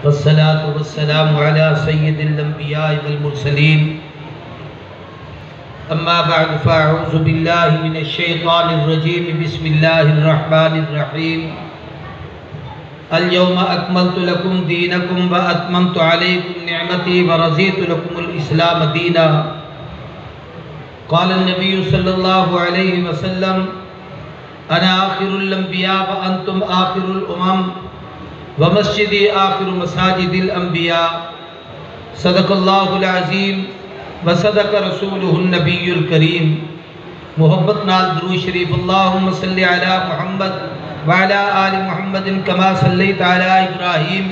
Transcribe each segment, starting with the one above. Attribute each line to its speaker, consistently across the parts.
Speaker 1: والصلاة والسلام على سيد الأنبياء والمرسلين أما بعد فأعوذ بالله من الشيطان الرجيم بسم الله الرحمن الرحيم اليوم أكملت لكم دينكم وأتممت عليكم نعمتي ورضيت لكم الإسلام دينا قال النبي صلى الله عليه وسلم أنا آخر الأنبياء وأنتم آخر الأمم ومسجدی آخر مساجد الانبیاء صدق اللہ العظیم وصدق رسولہ النبی الکریم۔ محبت نال درود شریف اللہم صلی علی محمد وعلی آل محمد کما صلیت علی ابراہیم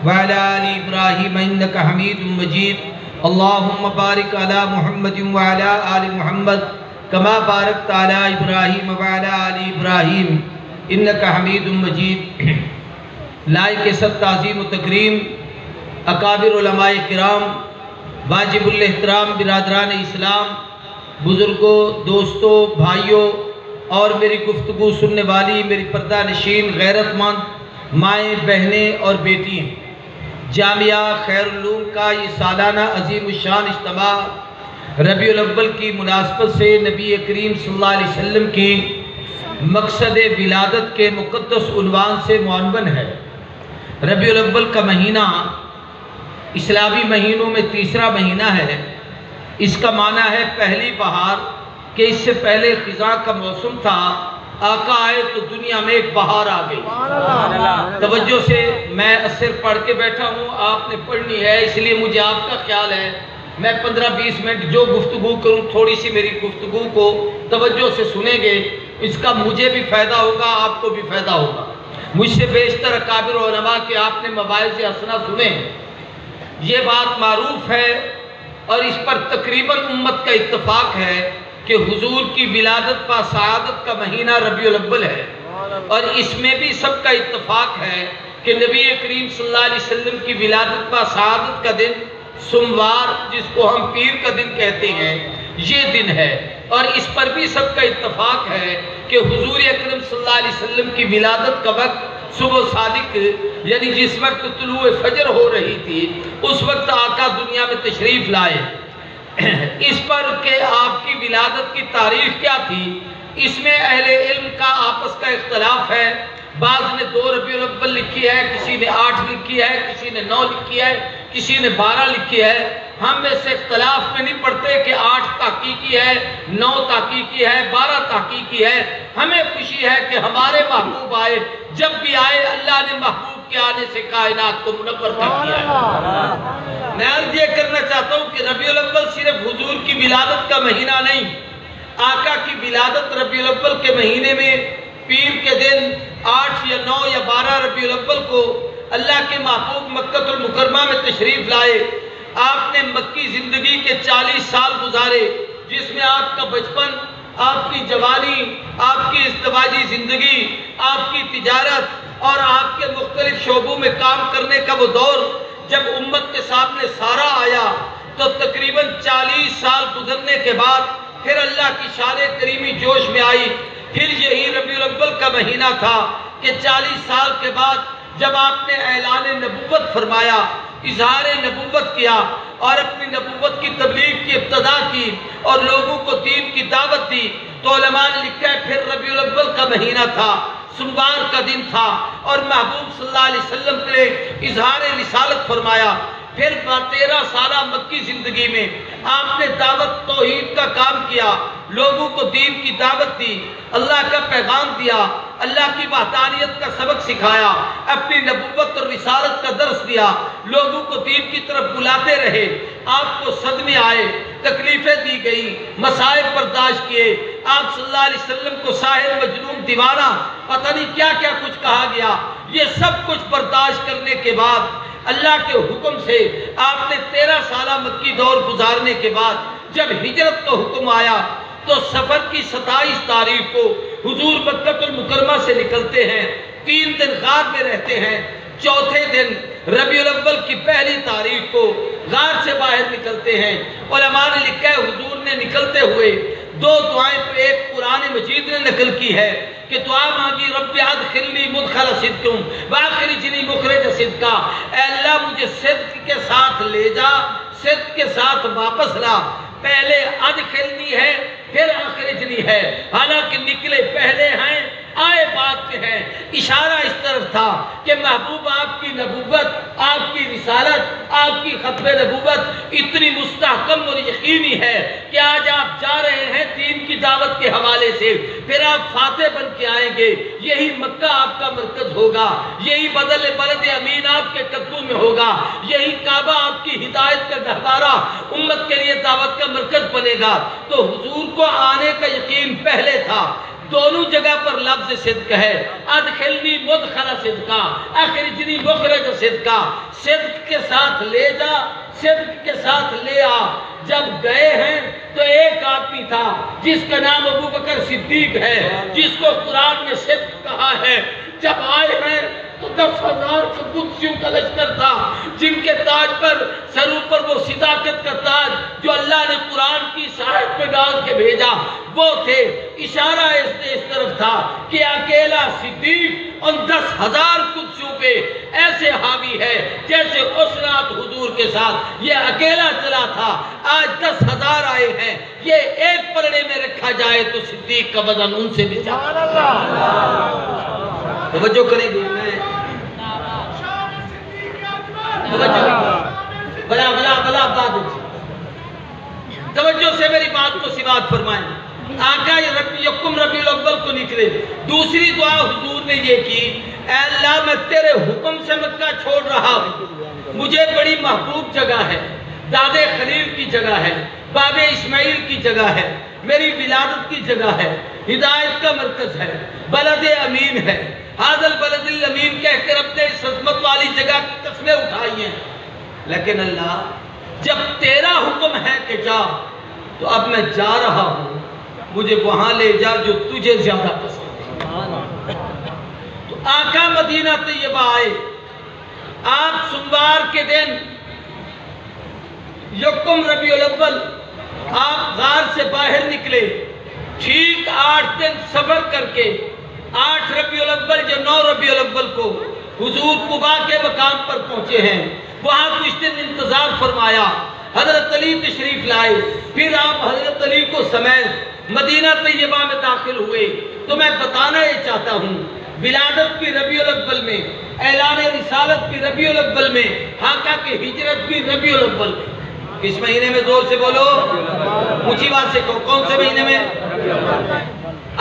Speaker 1: وعلی آل ابراہیم انک حمید مجید۔ اللہم بارک علی محمد وعلی آل محمد کما بارکت علی ابراہیم وعلی آل ابراہیم انک حمید مجید۔ لائق سب تعظیم و تکریم اکابر علماء کرام، واجب الاحترام برادران اسلام، بزرگوں، دوستوں، بھائیوں اور میری گفتگو سننے والی میری پردہ نشین غیرت مند مائیں، بہنیں اور بیٹی ہیں، جامعہ خیر العلوم کا یہ سالانہ عظیم الشان اجتماع ربیع الاول کی مناسبت سے نبی کریم صلی اللہ علیہ وسلم کی مقصد ولادت کے مقدس عنوان سے معنون ہے۔ ربیع الاول کا مہینہ اسلامی مہینوں میں تیسرا مہینہ ہے۔ اس کا معنی ہے پہلی بہار، کہ اس سے پہلے خزاں کا موسم تھا، آقا آئے تو دنیا میں ایک بہار آ گئی۔ توجہ سے میں اثر پڑھ کے بیٹھا ہوں، آپ نے پڑھنی ہے، اس لیے مجھے آپ کا خیال ہے میں 15-20 منٹ جو گفتگو کروں تھوڑی سی میری گفتگو کو توجہ سے سنیں گے، اس کا مجھے بھی فائدہ ہوگا، آپ کو بھی فائدہ ہوگا۔ مجھ سے بیشتر اکابر علماء کہ آپ نے مواعظ حسنہ سنے، یہ بات معروف ہے اور اس پر تقریباً امت کا اتفاق ہے کہ حضور کی ولادت با سعادت کا مہینہ ربیع الاول ہے، اور اس میں بھی سب کا اتفاق ہے کہ نبی کریم صلی اللہ علیہ وسلم کی ولادت با سعادت کا دن سوموار، جس کو ہم پیر کا دن کہتے ہیں، یہ دن ہے، اور اس پر بھی سب کا اتفاق ہے کہ حضور اکرم صلی اللہ علیہ وسلم کی ولادت کا وقت صبح صادق، یعنی جس وقت طلوع فجر ہو رہی تھی اس وقت آقا دنیا میں تشریف لائے۔ اس پر کہ آپ کی ولادت کی تاریخ کیا تھی، اس میں اہل علم کا آپس کا اختلاف ہے۔ بعض نے 2 ربیع الاول لکھی ہے، کسی نے 8 لکھی ہے، کسی نے 9 لکھی ہے، کسی نے 12 لکھی ہے۔ ہم میں سے اختلاف میں نہیں پڑھتے کہ 8 تحقیقی ہے، 9 تحقیقی ہے، 12 تحقیقی ہے۔ ہمیں خوشی ہے کہ ہمارے محبوب آئے، جب بھی آئے اللہ نے محبوب کے آنے سے کائنات کو منور کر دیا ہے۔ میں عرض یہ کرنا چاہتا ہوں کہ ربیع الاول صرف حضور کی ولادت کا مہینہ نہیں، آقا کی ولادت ربیع الاول کے مہینے میں پیر کے دن 8 یا 9 یا 12 ربیع الاول کو اللہ کے محبوب مکہ المکرمہ میں تشریف لائے۔ آپ نے مکی زندگی کے 40 سال گزارے، جس میں آپ کا بچپن، آپ کی جوانی، آپ کی ازدواجی زندگی، آپ کی تجارت اور آپ کے مختلف شعبوں میں کام کرنے کا وہ دور جب امت کے سامنے سارا آیا، تو تقریباً 40 سال گزرنے کے بعد پھر اللہ کی شان کریمی جوش میں آئی۔ پھر یہی ربیع الاول کا مہینہ تھا کہ 40 سال کے بعد جب آپ نے اعلان نبوت فرمایا، اظہار نبوت کیا اور اپنی نبوت کی تبلیغ کی ابتدا کی اور لوگوں کو دین کی دعوت دی، تو علماء نے لکھا ہے پھر ربیع الاول کا مہینہ تھا، سوموار کا دن تھا، اور محبوب صلی اللہ علیہ وسلم نے اظہار رسالت فرمایا۔ پھر 13 سالہ مکی زندگی میں آپ نے دعوت توحید کا کام کیا، لوگوں کو دین کی دعوت دی، اللہ کا پیغام دیا، اللہ کی وحدانیت کا سبق سکھایا، اپنی نبوت اور رسالت کا درس دیا، لوگوں کو دین کی طرف بلاتے رہے۔ آپ کو صدمے آئے، تکلیفیں دی گئی، مسائب برداشت کیے، آپ صلی اللہ علیہ وسلم کو ساحر، مجنون، دیوانہ، پتہ نہیں کیا کیا کچھ کہا گیا۔ یہ سب کچھ برداشت کرنے کے بعد اللہ کے حکم سے آپ نے 13 سالہ مکی دور گزارنے کے بعد جب ہجرت کا حکم آیا تو سفر کی 27 تاریخ کو حضور مکہ المکرمہ سے نکلتے ہیں، 3 دن غار میں رہتے ہیں، چوتھے دن ربیع الاول کی پہلی تاریخ کو غار سے باہر نکلتے ہیں۔ علماء نے لکھا ہے حضور نے نکلتے ہوئے 2 دعائیں، ایک قرآن مجید نے نقل کی ہے کہ دعا مانگی رب ادخلنی مدخل صدق واخرجنی مخرج صدق، اے اللہ مجھے صدق کے ساتھ لے جا، صدق کے ساتھ واپس لا۔ پہلے ادخلنی ہے پھر اخرجنی ہے، حالانکہ نکلے پہلے ہیں آئے بعد کے ہیں۔ اشارہ اس طرف تھا کہ محبوب آپ کی نبوت، آپ کی رسالت، آپ کی ختم نبوت اتنی مستحکم اور یقینی ہے کہ آج آپ جا رہے ہیں دین کی دعوت کے حوالے سے، پھر آپ فاتح بن کے آئیں گے، یہی مکہ آپ کا مرکز ہوگا، یہی بلد امین آپ کے قدموں میں ہوگا، یہی کعبہ آپ کی ہدایت کا گہوارہ امت کے لیے دعوت کا مرکز بنے گا۔ تو حضور کو آنے کا یقین پہلے تھا۔ دونوں جگہ پر لفظ صدق ہے، ادخلنی مدخل صدقہ، اخرجنی مخرج صدقہ، صدق کے ساتھ لے جا، صدق کے ساتھ لے آ۔ جب گئے ہیں تو ایک آدمی تھا جس کا نام ابو بکر صدیق ہے، جس کو قرآن نے صدق کہا ہے۔ جب آئے ہیں تو 10,000 قدسیوں کا لشکر تھا، جن کے تاج پر سر اوپر وہ صداقت کا تاج جو اللہ نے قرآن کی ساحت پہ ڈال کے بھیجا وہ تھے۔ اشارہ اس طرف تھا کہ اکیلا صدیق ان 10,000 قدسیوں پہ ایسے حاوی ہے جیسے اس رات حضور کے ساتھ یہ اکیلا چلا تھا۔ آج 10,000 آئے ہیں، یہ ایک پلڑے میں رکھا جائے تو صدیق کا وزن ان سے بھی زیادہ۔ توجہ کریں گے، میں بلا بات توجہ سے میری بات کو سماعت فرمائیں۔ آقا یکم ربیع الاول کو نکلے، دوسری دعا حضور نے یہ کی، اے اللہ میں تیرے حکم سے مکہ چھوڑ رہا ہوں، مجھے بڑی محبوب جگہ ہے، دادے خلیل کی جگہ ہے، باب اسماعیل کی جگہ ہے، میری ولادت کی جگہ ہے، ہدایت کا مرکز ہے، بلد امین ہے، حاضر بلد الامین کہہ کر اپنے اس عظمت والی جگہ کی قسمیں اٹھائی ہیں۔ لیکن اللہ جب تیرا حکم ہے کہ جا تو اب میں جا رہا ہوں، مجھے وہاں لے جا جو تجھے زیادہ پسند ہے۔ تو آقا مدینہ طیبہ آئے، آپ سوموار کے دن یکم ربیع الاول آپ غار سے باہر نکلے، ٹھیک 8 دن سفر کر کے 8 ربیع الاول یا 9 ربیع الاول کو حضور قباء کے مقام پر پہنچے ہیں۔ وہاں کچھ دن انتظار فرمایا، حضرت علی تشریف لائے، پھر آپ حضرت علی کو سمیت مدینہ طیبہ میں داخل ہوئے۔ تو میں بتانا یہ چاہتا ہوں، ولادت بھی ربیع الاول میں، اعلان رسالت بھی ربیع الاول میں، حاقہ کی ہجرت بھی ربیع الاول میں۔ کس مہینے میں؟ زور سے بولو، اونچی بات سے کہو، کون سے مہینے میں؟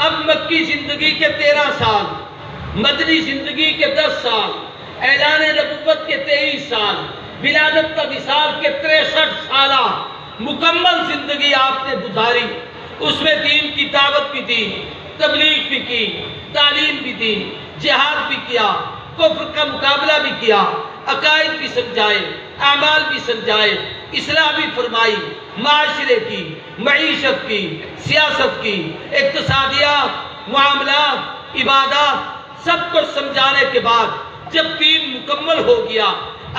Speaker 1: اب مکی زندگی کے 13 سال، مدنی زندگی کے 10 سال، اعلان نبوت کے 23 سال، ولادت کا وصال کے 63 سالہ مکمل زندگی آپ نے گزاری۔ اس میں دین کی دعوت بھی دی، تبلیغ بھی کی، تعلیم بھی دی، جہاد بھی کیا، کفر کا مقابلہ بھی کیا، عقائد بھی سمجھائے، اعمال بھی سمجھائے، اصلاح بھی فرمائی، معاشرے کی، معیشت کی، سیاست کی، اقتصادیات، معاملات، عبادات، سب کچھ سمجھانے کے بعد جب دین مکمل ہو گیا،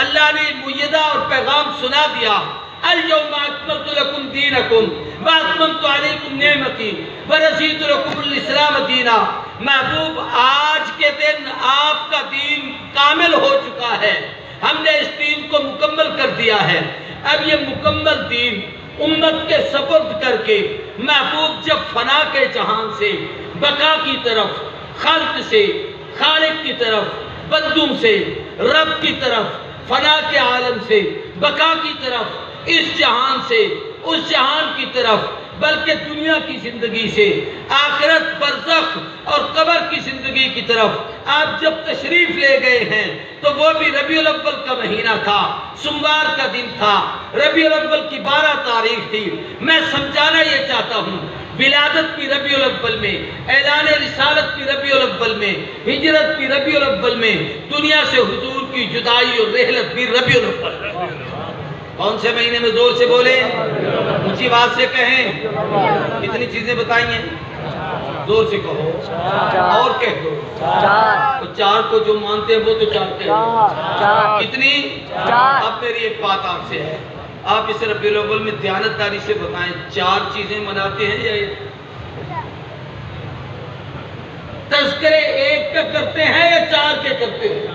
Speaker 1: اللہ نے معیدہ اور پیغام سنا دیا، اليوم اکملت لکم دینکم واتممت علیکم نعمتی ورضیت لکم الاسلام دینا۔ محبوب آج کے دن آپ کا دین کامل ہو چکا ہے، ہم نے اس دین کو مکمل کر دیا ہے۔ اب یہ مکمل دین امت کے سپرد کر کے محبوب جب فنا کے جہان سے بقا کی طرف، خلق سے خالق کی طرف، بدوم سے رب کی طرف، فنا کے عالم سے بقا کی طرف، اس جہان سے اس جہان کی طرف، بلکہ دنیا کی زندگی سے آخرت برزخ اور قبر کی زندگی کی طرف آپ جب تشریف لے گئے ہیں تو وہ بھی ربیع الاول کا مہینہ تھا، سوموار کا دن تھا، ربیع الاول کی 12 تاریخ تھی۔ میں سمجھانا یہ چاہتا ہوں، ولادت بھی ربیع الاول میں، اعلان رسالت بھی ربیع الاول میں، ہجرت بھی ربیع الاول میں، دنیا سے حضور کی جدائی اور رحلت بھی ربیع الاول میں۔ کون سے مہینے میں؟ زور سے بولیں، اونچی بات سے کہیں، کتنی چیزیں بتائیں ہیں؟ زور سے کہو اور کہہ دو۔ 4 کو جو مانتے ہیں وہ تو 4 کہہ دو۔ کتنی؟ اب میری ایک بات آپ سے ہے، آپ اس ربیع الاول میں دیانتداری سے بتائیں 4 چیزیں مناتے ہیں یا تذکرے ایک کا کرتے ہیں یا چار کے کرتے ہیں؟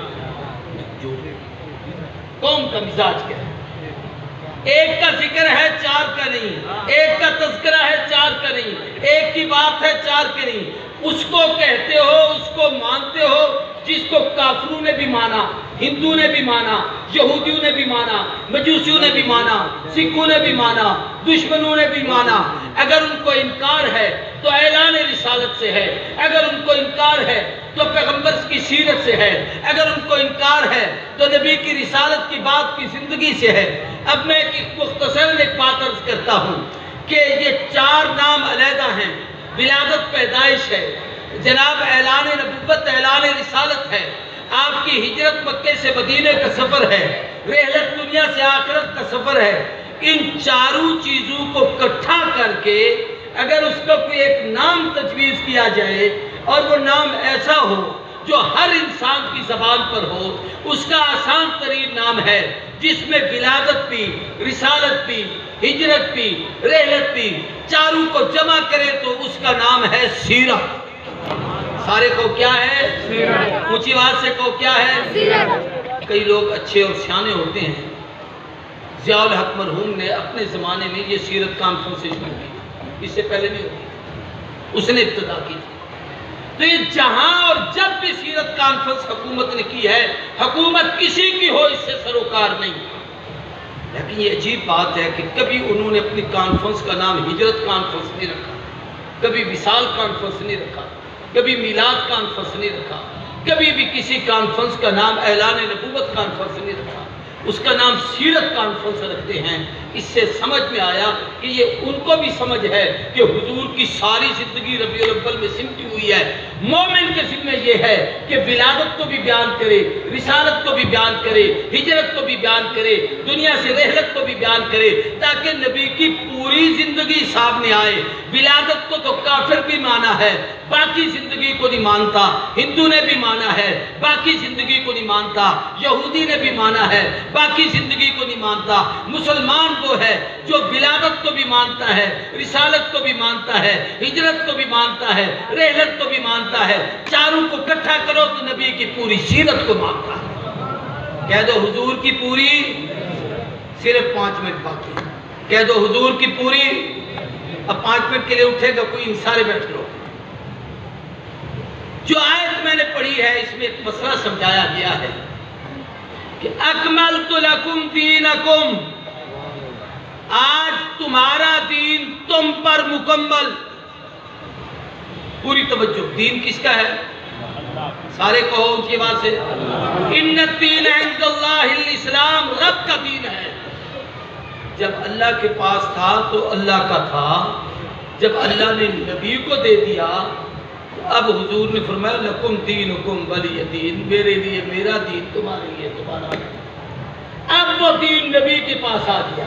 Speaker 1: قوم کا مزاج کیا ہے؟ ایک کا ذکر ہے چار کا نہیں، ایک کا تذکرہ ہے چار کا نہیں، ایک کی بات ہے چار کے نہیں. اس کو کہتے ہو، اس کو مانتے ہو جس کو کافروں نے بھی مانا، ہندو نے بھی مانا، یہودیوں نے بھی مانا، مجوسیوں نے بھی مانا، سکھوں نے بھی مانا، دشمنوں نے بھی مانا. اگر ان کو انکار ہے تو اعلان رسالت سے ہے، اگر ان کو انکار ہے تو پیغمبر کی سیرت سے ہے، اگر ان کو انکار ہے تو نبی کی رسالت کی بات کی زندگی سے ہے. اب میں ایک مختصر ایک بات عرض کرتا ہوں کہ یہ چار نام علیحدہ ہیں. ولادت پیدائش ہے، جناب اعلان نبوت اعلان رسالت ہے، آپ کی ہجرت مکے سے مدینے کا سفر ہے، رحلت دنیا سے آخرت کا سفر ہے. ان چاروں چیزوں کو اکٹھا کر کے اگر اس کا کوئی ایک نام تجویز کیا جائے اور وہ نام ایسا ہو جو ہر انسان کی زبان پر ہو، اس کا آسان ترین نام ہے جس میں ولادت بھی، رسالت بھی، ہجرت بھی، رحلت بھی، چاروں کو جمع کرے تو اس کا نام ہے سیرت. سارے کو کیا ہے؟ سیرت. اونچی آواز سے کو کیا ہے؟ سیرت. کئی لوگ اچھے اور سیانے ہوتے ہیں. ضیاء الحق مرحوم نے اپنے زمانے میں یہ سیرت کانفرنس شروع کی، اس سے پہلے نہیں ہوتی، اس نے ابتدا کی تھی. تو یہ جہاں اور جب بھی سیرت کانفرنس حکومت نے کی ہے، حکومت کسی کی ہو اس سے سروکار نہیں. لیکن یہ عجیب بات ہے کہ کبھی انہوں نے اپنی کانفرنس کا نام ہجرت کانفرنس نہیں رکھا، کبھی وصال کانفرنس نہیں رکھا، کبھی میلاد کانفرنس نہیں رکھا، کبھی بھی کسی کانفرنس کا نام اعلان نبوت کانفرنس نہیں رکھا، اس کا نام سیرت کانفرنس رکھتے ہیں. اس سے سمجھ میں آیا کہ یہ ان کو بھی سمجھ ہے کہ حضور کی ساری زندگی ربیع الاول میں سمٹی ہوئی ہے. مومن کے ذمہ یہ ہے کہ ولادت کو بھی بیان کرے، رسالت کو بھی بیان کرے، ہجرت کو بھی بیان کرے، دنیا سے رحلت کو بھی بیان کرے، تاکہ نبی کی پوری زندگی سامنے آئے. ولادت کو تو کافر بھی مانا ہے، باقی زندگی کو نہیں مانتا. ہندو نے بھی مانا ہے، باقی زندگی کو نہیں مانتا. یہودی نے بھی مانا ہے، باقی زندگی کو نہیں مانتا. مسلمان وہ ہے جو ولادت کو بھی مانتا ہے، رسالت کو بھی مانتا ہے، ہجرت کو بھی مانتا ہے، رحلت کو بھی مانتا ہے. چاروں کو اکٹھا کرو تو نبی کی پوری سیرت کو مانتا ہے. کہہ دو حضور کی پوری، صرف 5 منٹ باقی، کہہ دو حضور کی پوری. اب 5 منٹ کے لیے اٹھے گا کوئی، سارے بیٹھ لو. جو آیت میں نے پڑھی ہے اس میں ایک مسئلہ سمجھایا گیا ہے کہ اکملت لکم دینکم، آج تمہارا دین تم پر مکمل. پوری توجہ، دین کس کا ہے؟ سارے کہو ان کی بات سے، ان الدین عند اللہ الاسلام، رب کا دین ہے. جب اللہ کے پاس تھا تو اللہ کا تھا، جب اللہ نے نبی کو دے دیا اب حضور نے فرمایا لکم دینکم ولی دین، میرے لیے میرا دین، تمہارے لیے تمہارا دین. اب وہ دین نبی کے پاس آ گیا.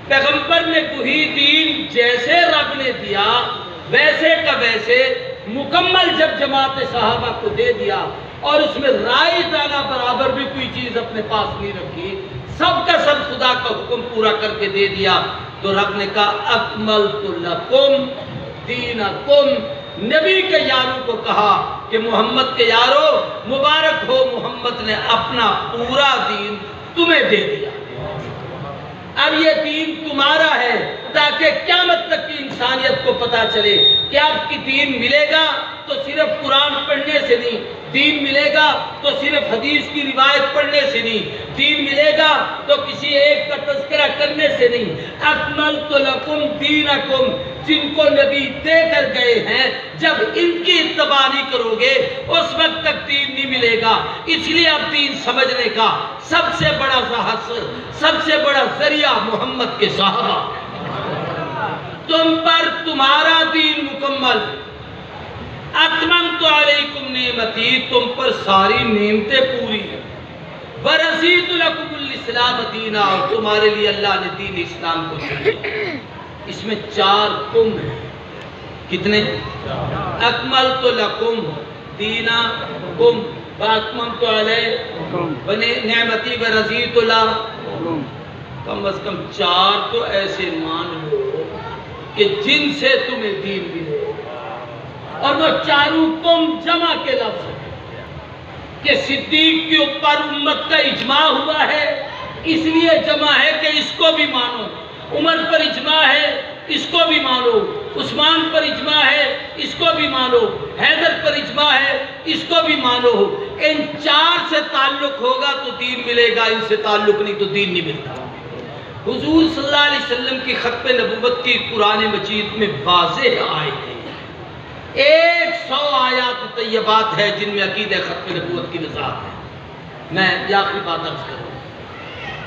Speaker 1: پیغمبر نے وہی دین جیسے رب نے دیا ویسے کا ویسے مکمل جب جماعت صحابہ کو دے دیا، اور اس میں رائے دانہ برابر بھی کوئی چیز اپنے پاس نہیں رکھی، سب کا سب خدا کا حکم پورا کر کے دے دیا، تو رب نے کہا اکملت لکم دینکم. نبی کے یاروں کو کہا کہ محمد کے یاروں مبارک ہو، محمد نے اپنا پورا دین تمہیں دے دیا. اب یہ دین تمہارا ہے تاکہ قیامت تک کی انسانیت کو پتا چلے کہ آپ کی دین ملے گا تو صرف قرآن پڑھنے سے نہیں، دین ملے گا تو صرف حدیث کی روایت پڑھنے سے نہیں، دین ملے گا تو کسی ایک کا تذکرہ کرنے سے نہیں. اکملت لکم دینکم، جن کو نبی دے کر گئے ہیں، جب ان کی اتباع نہیں کرو گے اس وقت تک دین نہیں ملے گا. اس لیے اب دین سمجھنے کا سب سے بڑا سب سے بڑا ذریعہ محمد کے صحابہ. تم پر تمہارا دین مکمل. اتممت علیکم نعمتی، تم پر ساری نعمتیں پوری ہیں. ورضیت لکم الاسلام دینا، اور تمہارے لیے اللہ نے دین اسلام کو چنا. اس میں 4 کم ہیں. کتنے؟ اکملت لکم دینکم واتممت علیکم نعمتی ورضیت لکم. کم از کم 4 تو ایسے مان لو کہ جن سے تمہیں دین ملے. اور وہ چاروں قوم جمع کے لفظ ہے کہ صدیق کے اوپر امت کا اجماع ہوا ہے، اس لیے جمع ہے کہ اس کو بھی مانو، عمر پر اجماع ہے اس کو بھی مانو، عثمان پر اجماع ہے اس کو بھی مانو، حیدر پر اجماع ہے اس کو بھی مانو۔ ان چار سے تعلق ہوگا تو دین ملے گا، ان سے تعلق نہیں تو دین نہیں ملتا۔ حضور صلی اللہ علیہ وسلم کی ختم نبوت کی قرآن مجید میں واضح آیت ہے، 100 آیات طیبات ہے جن میں عقیدہ ختم نبوت کی وضاحت ہے۔ میں یہ آخری بات عرض کروں،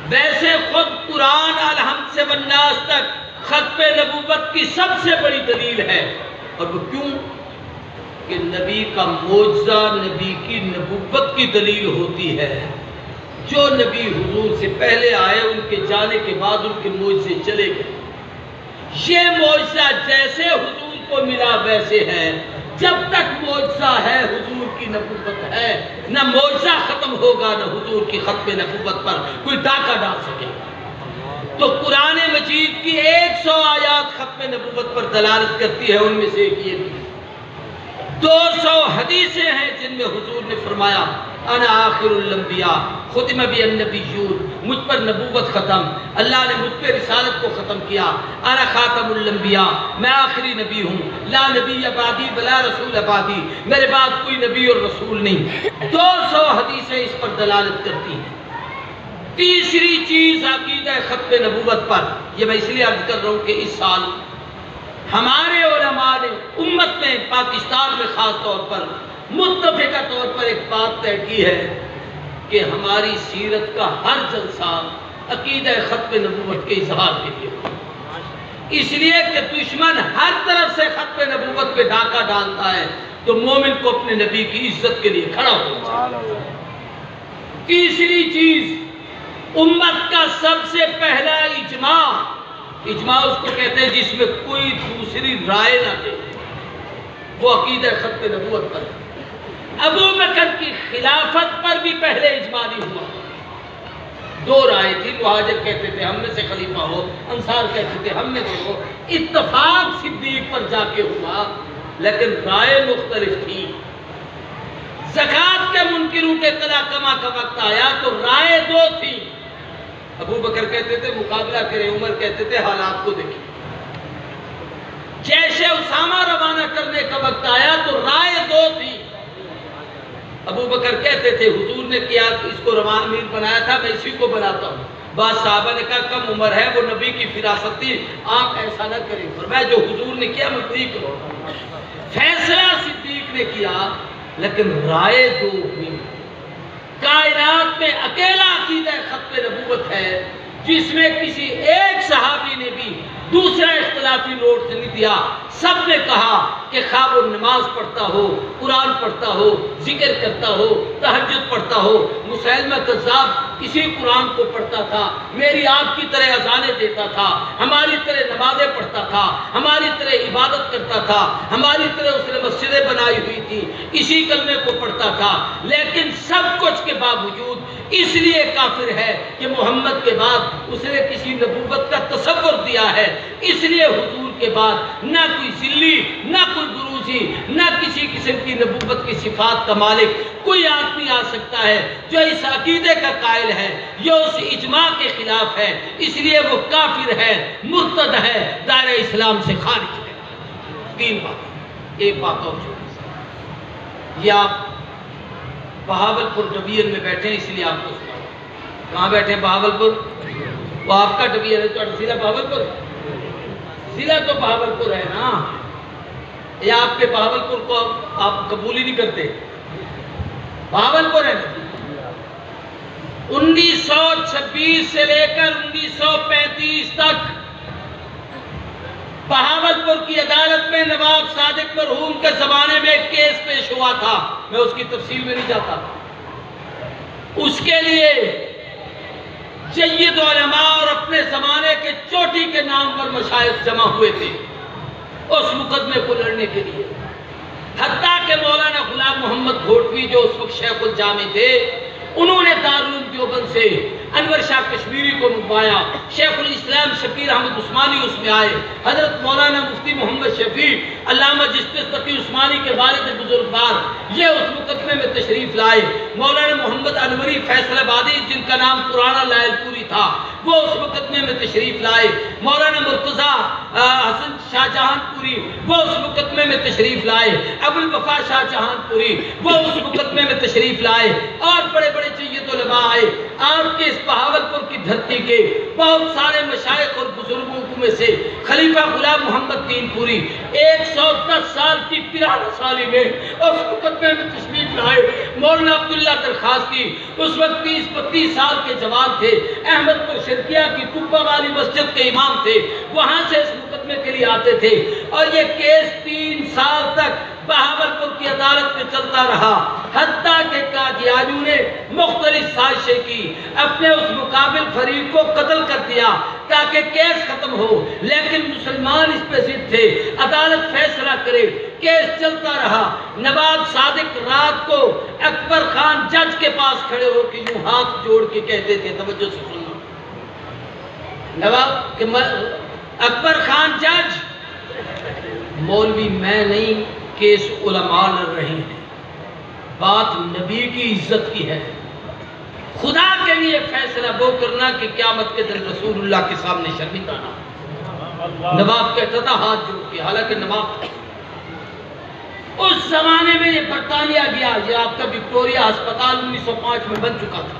Speaker 1: ویسے خود قرآن الحمد سے والناس تک ختم نبوت کی سب سے بڑی دلیل ہے، اور وہ کیوں؟ کہ نبی کا معجزہ نبی کی نبوت کی دلیل ہوتی ہے۔ جو نبی حضور سے پہلے آئے ان کے جانے کے بعد ان کے معجزے چلے گئے، یہ معجزہ جیسے حضور کو ملا ویسے ہے، جب تک معجزہ ہے حضور کی نبوت ہے، نہ معجزہ ختم ہوگا نہ حضور کی ختم نبوت پر کوئی ڈاکہ ڈال سکے گا۔ تو قرآن مجید کی 100 آیات ختم نبوت پر دلالت کرتی ہے، ان میں سے ایک یہ بھی 200 حدیثیں ہیں جن میں حضور نے فرمایا انا آخر الانبیاء ختم بی النبیون، مجھ پر نبوت ختم، اللہ نے مجھ پہ رسالت کو ختم کیا، انا خاتم الانبیاء، میں آخری نبی ہوں، لا نبی بعدی ولا رسول بعدی، میرے بعد کوئی نبی اور رسول نہیں۔ 200 حدیثیں اس پر دلالت کرتی ہیں۔ تیسری چیز عقیدہ ختم نبوت پر، یہ میں اس لیے عرض کر رہا ہوں کہ اس سال ہمارے علماء نے امت میں پاکستان میں خاص طور پر متفقہ طور پر ایک بات طے کی ہے کہ ہماری سیرت کا ہر جلسہ عقیدہ ختم نبوت کے اظہار کے لیے، اس لیے کہ دشمن ہر طرف سے ختم نبوت پہ ڈاکہ ڈالتا ہے تو مومن کو اپنے نبی کی عزت کے لیے کھڑا ہونا چاہیے۔ تیسری چیز، امت کا سب سے پہلا اجماع، اجماع اس کو کہتے ہیں جس میں کوئی دوسری رائے نہ دے، وہ عقیدہ ختم نبوت پر ہے۔ ابو بکر کی خلافت پر بھی پہلے اجماع نہیں ہوا، 2 رائے تھی، مہاجر کہتے تھے ہم میں سے خلیفہ ہو، انصار کہتے تھے ہم میں سے ہو، اتفاق صدیق پر جا کے ہوا لیکن رائے مختلف تھی۔ زکوٰۃ کے منکروں کے قضا کما کا وقت آیا تو رائے 2 تھی، ابو بکر کہتے تھے مقابلہ کریں، عمر کہتے تھے حالات کو دیکھیں۔ جیش اسامہ روانہ کرنے کا وقت آیا تو رائے 2 تھی، ابو بکر کہتے تھے حضور نے کیا اس کو روان امیر بنایا تھا، میں اسی کو بناتا ہوں۔ بعض صحابہ نے کہا کم عمر ہے، وہ نبی کی فراست تھی، آپ ایسا نہ کریں، فرمایا جو حضور نے کیا میں وہی کروں۔ فیصلہ صدیق نے کیا لیکن رائے 2 ہوئی۔ کائنات میں اکیلا عقیدہ ختم نبوت ہے جس میں کسی ایک صحابی نے بھی دوسرا اختلافی نوٹ نہیں دیا، سب نے کہا کہ خواہ وہ نماز پڑھتا ہو، قرآن پڑھتا ہو، ذکر کرتا ہو، تہجد پڑھتا ہو، مسیلمہ کذاب اسی قرآن کو پڑھتا تھا، میری آپ کی طرح اذانیں دیتا تھا، ہماری طرح نمازیں پڑھتا تھا، ہماری طرح عبادت کرتا تھا، ہماری طرح اس نے مسجدیں بنائی ہوئی تھی، اسی کلمے کو پڑھتا تھا، لیکن سب کچھ کے باوجود اس لیے کافر ہے کہ محمد کے بعد اس نے کسی نبوت کا تصور دیا ہے، اس لیے حضور کے بعد نہ کوئی ذلی، نہ کوئی بروزی، نہ کسی قسم کی نبوت کی صفات کا مالک کوئی آدمی آ سکتا ہے جو اس عقیدے کا قائل ہے، یہ اس اجماع کے خلاف ہے، اس لیے وہ کافر ہے، مرتد ہے، دائرہ اسلام سے خارج ہے۔ 3 بات، ایک بات اور چھوڑی، یہ آپ بہاولپور ڈویژن میں بیٹھے ہیں اس لیے آپ کو سنا، کہاں بیٹھے ہیں؟ بہاولپور، وہ آپ کا ڈویژن ہے تو ضلع بہاولپور، ضلع تو بہاولپور ہے نا، یا آپ کے بہاولپور کو آپ قبول ہی نہیں کرتے؟ بہاولپور ہے نا۔ 1926 سے لے کر 1935 تک بہاولپور کی عدالت میں نواب صادق مرحوم کے زمانے میں ایک کیس پیش ہوا تھا، میں اس کی تفصیل میں نہیں جاتا۔ اس کے لیے جید علماء اور اپنے زمانے کے چوٹی کے نام پر مشائخ جمع ہوئے تھے اس مقدمے کو لڑنے کے لیے، حتیٰ کہ مولانا غلام محمد گھوٹوی جو اس وقت شیخ الجامع تھے، انہوں نے دارالعلوم دیوبند سے انور شاہ کشمیری کو منگوایا، شیخ الاسلام شبیر احمد عثمانی اس میں آئے، حضرت مولانا مفتی محمد شفیع علامہ چشتی تقی عثمانی کے والد بزرگوار یہ اس مقدمے میں تشریف لائے، مولانا محمد انوری فیصل آبادی جن کا نام پرانا لائل پوری تھا وہ اس مقدمے میں تشریف لائے، مولانا مرتضیٰ حسن شاہ جہان پوری وہ اس مقدمے میں تشریف لائے، ابو الوفا شاہ جہان پوری وہ اس مقدمے میں تشریف لائے، اور بڑے بڑے سید علماء آئے۔ آپ کے اس بہاولپور کی دھرتی کے بہت سارے مشائخ اور بزرگوں میں سے خلیفہ غلام محمد دین پوری 110 سال کی 53 سالی میں اس مقدمے میں تشریف لائے، مولانا عبداللہ درخواستی اس وقت 30-32 سال کے جوان تھے، احمد پور شرکیہ کی قبہ والی مسجد کے امام تھے، وہاں سے اس مقدمے کے لیے آتے تھے، اور یہ کیس 3 سال تک بہاولپور کی عدالت میں چلتا رہا، حتیٰ کہ قادیانیوں نے مختلف سازشیں کی، اپنے اس مقابل فریق کو قتل کر دیا تاکہ کیس ختم ہو، لیکن مسلمان اس پہ ضد تھے، عدالت فیصلہ کرے، کیس چلتا رہا۔ نواب صادق رات کو اکبر خان جج کے پاس کھڑے ہو کے یوں ہاتھ جوڑ کے کہتے تھے، توجہ سے سننا، نواب اکبر خان جج، مولوی میں نہیں، کیس علماء لڑ رہے ہیں، بات نبی کی عزت کی ہے، خدا کے لیے فیصلہ وہ کرنا کہ قیامت کے دن رسول اللہ کے سامنے شرمندہ نہ۔ نواب کہتا تھا ہاتھ جوڑ کے، حالانکہ نواب اس زمانے میں یہ برطانیہ گیا، یہ آپ کا وکٹوریا ہسپتال 1905 میں بن چکا تھا،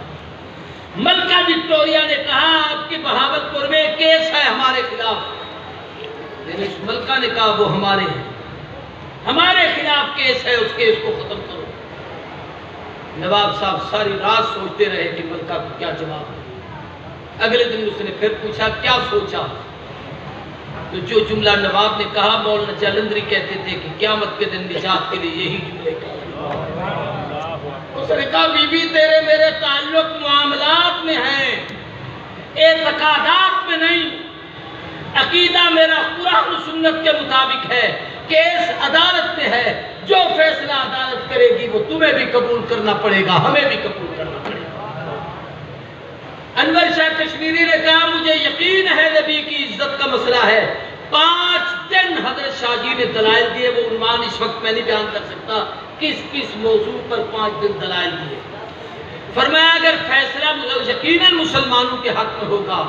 Speaker 1: ملکہ وکٹوریا نے کہا آپ کے بہاولپور میں کیس ہے ہمارے خلاف، لیکن اس ملکہ نے کہا وہ ہمارے ہیں، ہمارے خلاف کیس ہے، اس کیس کو ختم کرو۔ نواب صاحب ساری رات سوچتے رہے کہ ملکہ کو کیا جواب ہے۔ اگلے دن اس نے پھر پوچھا کیا سوچا، تو جو جملہ نواب نے کہا مولانا جالندھری کہتے تھے کہ قیامت کے دن نجات کے لیے یہی جملے کہا۔ اس نے کہا بی بی تیرے میرے تعلق معاملات میں ہیں، اعتقادات میں نہیں، عقیدہ میرا قرآن و سنت کے مطابق ہے، کیس عدالت میں ہے، جو فیصلہ عدالت کرے گی وہ تمہیں بھی قبول کرنا پڑے گا، ہمیں بھی قبول کرنا پڑے گا۔ انور شاہ کشمیری نے کہا مجھے یقین ہے نبی کی عزت کا مسئلہ ہے، 5 دن حضرت شاہ جی نے دلائل دیے، وہ عنوان اس وقت میں نہیں بیان کر سکتا کس کس موضوع پر 5 دن دلائل دیے۔ فرمایا اگر فیصلہ یقیناً مسلمانوں کے حق میں ہوگا،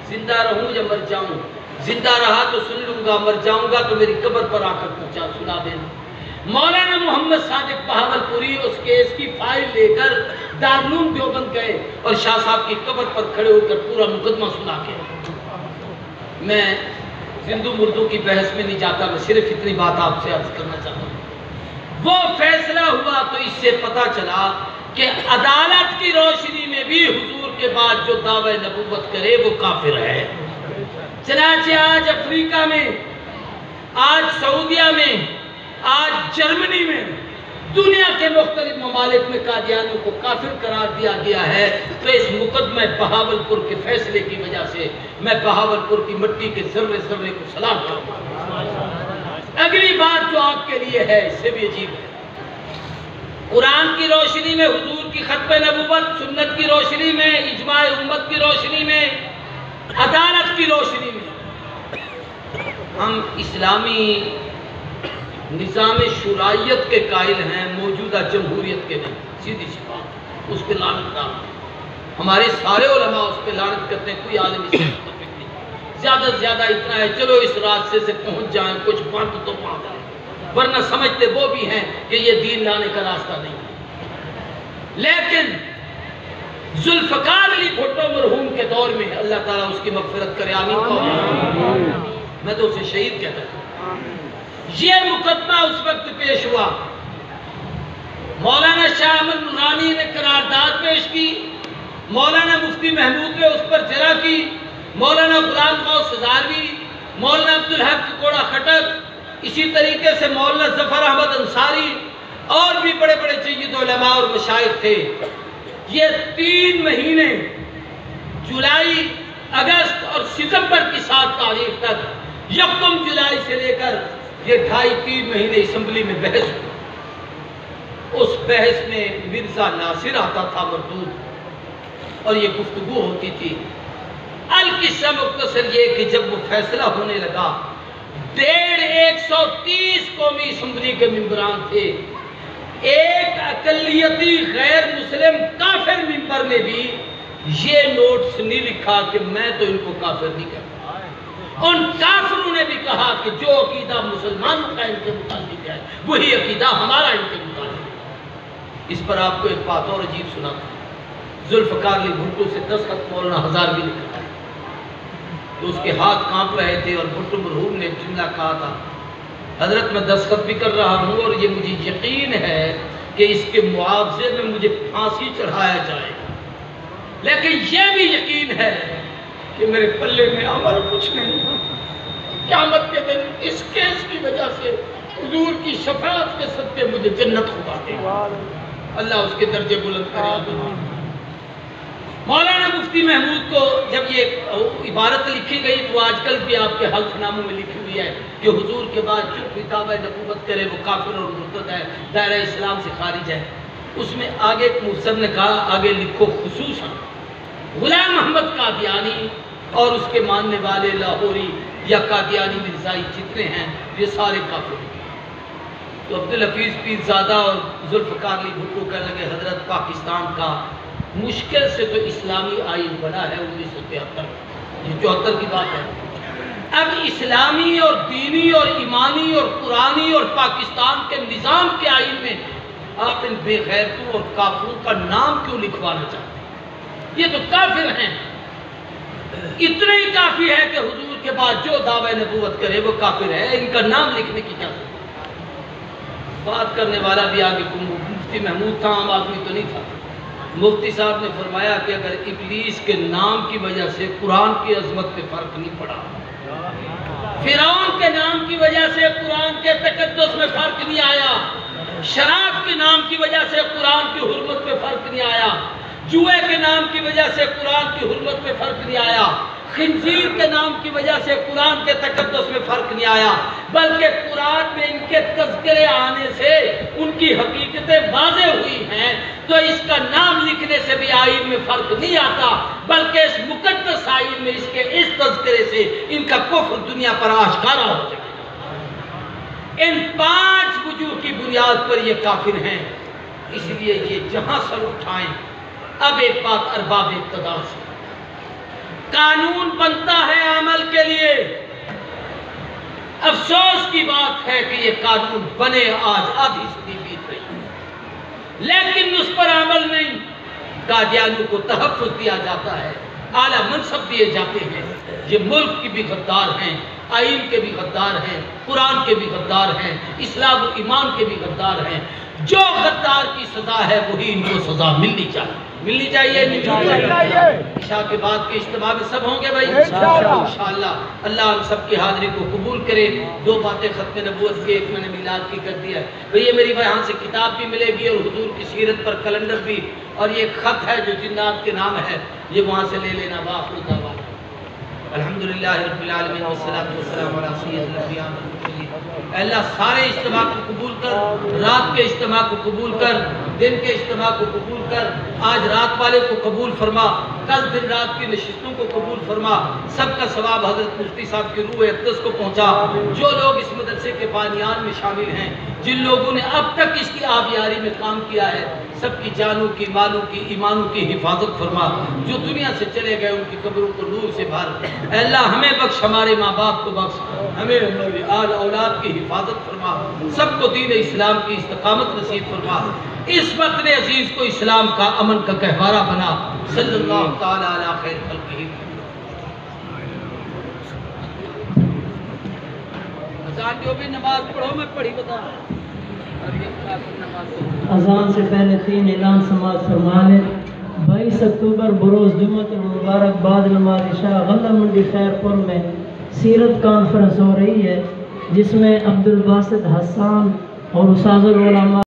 Speaker 1: زندہ رہوں یا مر جاؤں، زندہ رہا تو سن لوں گا، مر جاؤں گا تو میری قبر پر آ کر پہنچا سنا دینا۔ مولانا محمد صادق بہاولپوری اس کیس کی فائل لے کر دارالعلوم دیوبند گئے اور شاہ صاحب کی قبر پر کھڑے ہو کر پورا مقدمہ سنا کے۔ میں زندو مردوں کی بحث میں نہیں جاتا، میں صرف اتنی بات آپ سے عرض کرنا چاہتا ہوں۔ وہ فیصلہ ہوا تو اس سے پتہ چلا کہ عدالت کی روشنی میں بھی حضور کے بعد جو دعوی نبوت کرے وہ کافر ہے۔ چنانچہ آج افریقہ میں، آج سعودیہ میں، آج جرمنی میں، دنیا کے مختلف ممالک میں قادیانیوں کو کافر قرار دیا گیا ہے، تو اس مقدمہ بہاولپور کے فیصلے کی وجہ سے میں بہاولپور کی مٹی کے ذرے ذرے کو سلام کرتا ہوں۔ اگلی بات جو آپ کے لیے ہے اس سے بھی عجیب ہے، قرآن کی روشنی میں، حضور کی ختم نبوت، سنت کی روشنی میں، اجماع امت کی روشنی میں، عدالت کی روشنی میں ہم اسلامی نظام شورائیت کے قائل ہیں، موجودہ جمہوریت کے نہیں، سیدھی سی بات، اس پہ لعنت ڈالتے ہیں، ہمارے سارے علماء اس پہ لعنت کرتے ہیں، کوئی عالم اس سے متفق نہیں، زیادہ سے زیادہ اتنا ہے چلو اس راستے سے پہنچ جائیں، کچھ بند تو پاتا ہے، ورنہ سمجھتے وہ بھی ہیں کہ یہ دین لانے کا راستہ نہیں ہے۔ لیکن ذوالفقار علی بھٹو مرحوم کے دور میں اللہ تعالیٰ اس کی مغفرت کرے، آمین کہو، میں تو اسے شہید کہتا ہوں۔ یہ مقدمہ اس وقت پیش ہوا، مولانا شاہ احمد نورانی نے قرارداد پیش کی، مولانا مفتی محمود نے اس پر جرح کی، مولانا غلام غوث ہزاروی، مولانا عبدالحق کوڑا خٹک، اسی طریقے سے مولانا ظفر احمد انصاری اور بھی بڑے بڑے سید علماء اور مشائخ تھے۔ یہ 3 مہینے جولائی، اگست اور ستمبر کی 7 تاریخ تک، 1 جولائی سے لے کر یہ 2.5-3 مہینے اسمبلی میں بحث ہوئی۔ اس بحث میں مرزا ناصر آتا تھا مردود، اور یہ گفتگو ہوتی تھی۔ القصہ مختصر یہ کہ جب وہ فیصلہ ہونے لگا، 130 قومی اسمبلی کے ممبران تھے، ایک اقلیتی غیر مسلم کافر ممبر نے بھی یہ نوٹس نہیں لکھا کہ میں تو ان کو کافر نہیں کہتا۔ ان کافروں نے بھی کہا کہ جو عقیدہ مسلمانوں کا ان کے متعلق ہے وہی عقیدہ ہمارا ان کے متعلق ہے۔ اس پر آپ کو ایک بات اور عجیب سناتا ہوں۔ ذوالفقار علی بھٹو سے دستخط مولانا ہزار بھی لکھا ہے تو اس کے ہاتھ کانپ رہے تھے، اور بھٹو مرحوم نے جملہ کہا تھا، حضرت میں دستخط بھی کر رہا ہوں اور یہ مجھے یقین ہے کہ اس کے معاوضے میں مجھے پھانسی چڑھایا جائے گا، لیکن یہ بھی یقین ہے کہ میرے پلے میں عمل کچھ نہیں۔ قیامت کے دن اس کیس کی وجہ سے حضور کی شفاعت کے صدقے مجھے جنت خدا دے گا، اللہ اس کے درجے بلند کرے۔ مولانا مفتی محمود کو جب یہ عبارت لکھی گئی تو آج کل بھی آپ کے حلف ناموں میں لکھی ہوئی ہے کہ حضور کے بعد جو خطاب نبوت کرے وہ کافر اور مرتد ہے، دائرہ اسلام سے خارج ہے۔ اس میں آگے مفسر نے کہا آگے لکھو خصوصاً غلام محمد قادیانی اور اس کے ماننے والے لاہوری یا قادیانی مرزائی جتنے ہیں یہ سارے کافر ہیں۔ تو عبدالحفیظ پیرزادہ اور ذوالفقار علی بھٹو کہنے لگے حضرت پاکستان کا مشکل سے تو اسلامی آئین بنا ہے 1973، یہ 74 کی بات ہے۔ اب اسلامی اور دینی اور ایمانی اور قرآنی اور پاکستان کے نظام کے آئین میں آپ ان بے غیرتوں اور کافروں کا نام کیوں لکھوانا چاہتے ہیں؟ یہ تو کافر ہیں۔ اتنا ہی کافی ہے کہ حضور کے بعد جو دعوی نبوت کرے وہ کافر ہے، ان کا نام لکھنے کی کیا ضرورت؟ بات کرنے والا بھی آگے مفتی محمود تھا، عام آدمی تو نہیں تھا۔ مفتی صاحب نے فرمایا کہ اگر ابلیس کے نام کی وجہ سے قرآن کی عظمت پہ فرق نہیں پڑا، فرعون کے نام کی وجہ سے قرآن کے تقدس میں فرق نہیں آیا، شراب کے نام کی وجہ سے قرآن کی حرمت پہ فرق نہیں آیا، جوئے کے نام کی وجہ سے قرآن کی حرمت پہ فرق نہیں آیا، خنزیر کے نام کی وجہ سے قرآن کے تقدس میں فرق نہیں آیا، بلکہ قرآن میں ان کے تذکرے آنے سے ان کی حقیقتیں واضح ہوئی ہیں، تو اس کا نام لکھنے سے بھی آئین میں فرق نہیں آتا، بلکہ اس مقدس آئین میں اس کے اس تذکرے سے ان کا کفر دنیا پر آشکارا ہو جائے گا۔ ان 5 وجوہ کی بنیاد پر یہ کافر ہیں، اس لیے یہ جہاں سر اٹھائیں۔ اب ایک بات ارباب اقتدار سے، قانون بنتا ہے عمل کے لیے، افسوس کی بات ہے کہ یہ قانون بنے آج آدھی صدی بیت رہی، لیکن اس پر عمل نہیں۔ قادیانیوں کو تحفظ دیا جاتا ہے، اعلیٰ منصب دیے جاتے ہیں، یہ ملک کی بھی غدار ہیں، آئین کے بھی غدار ہیں، قرآن کے بھی غدار ہیں، اسلام و ایمان کے بھی غدار ہیں۔ جو غدار کی سزا ہے وہی ان کو سزا ملنی چاہیے، ملنی چاہیے، نہیں چاہیے۔ عشاء کے بعد کے اجتماع میں سب ہوں گے بھائی انشاءاللہ۔ اللہ ہم سب کی حاضری کو قبول کرے۔ 2 باتیں ختم نبوت کی، ایک میں نے میلاد کی کر دیا ہے بھئی، یہ میری وہاں سے کتاب بھی ملے گی اور حضور کی سیرت پر کیلنڈر بھی، اور یہ خط ہے جو جنات کے نام ہے، یہ وہاں سے لے لینا۔ وآخر دعوانا الحمدللہ رب العالمین والصلاة والسلام علی سید الانبیاء والمرسلین۔ اے اللہ سارے اجتماع کو قبول کر، رات کے اجتماع کو قبول کر، دن کے اجتماع کو قبول کر، آج رات والے کو قبول فرما، کل دن رات کی نشستوں کو قبول فرما، سب کا ثواب حضرت مفتی صاحب کی روح اقدس کو پہنچا۔ جو لوگ اس مدرسے کے بانیان میں شامل ہیں، جن لوگوں نے اب تک اس کی آبیاری میں کام کیا ہے، سب کی جانوں کی، مالوں کی، ایمانوں کی حفاظت فرما۔ جو دنیا سے چلے گئے ان کی قبروں کو نور سے بھر۔ اے اللہ ہمیں بخش، ہمارے ماں باپ کو بخش، ہمیں ہماری آل اولاد کی حفاظت فرما، سب کو دین اسلام کی استقامت نصیب فرما۔ اس وطن عزیز کو اسلام کا، امن کا گہوارہ بنا۔ صلی اللہ تعالی علی خیر خلقہ۔ اذان جو بھی نماز پڑھو میں پڑھی بتا۔
Speaker 2: اذان سے پہلے 3 اعلان سماعت فرما لیں۔ 22 اکتوبر بروز جمعۃ المبارک بعد نماز عشاء غلہ منڈی خیر پور میں سیرت کانفرنس ہو رہی ہے، جس میں عبدالباسط حسان اور اساتذہ العلماء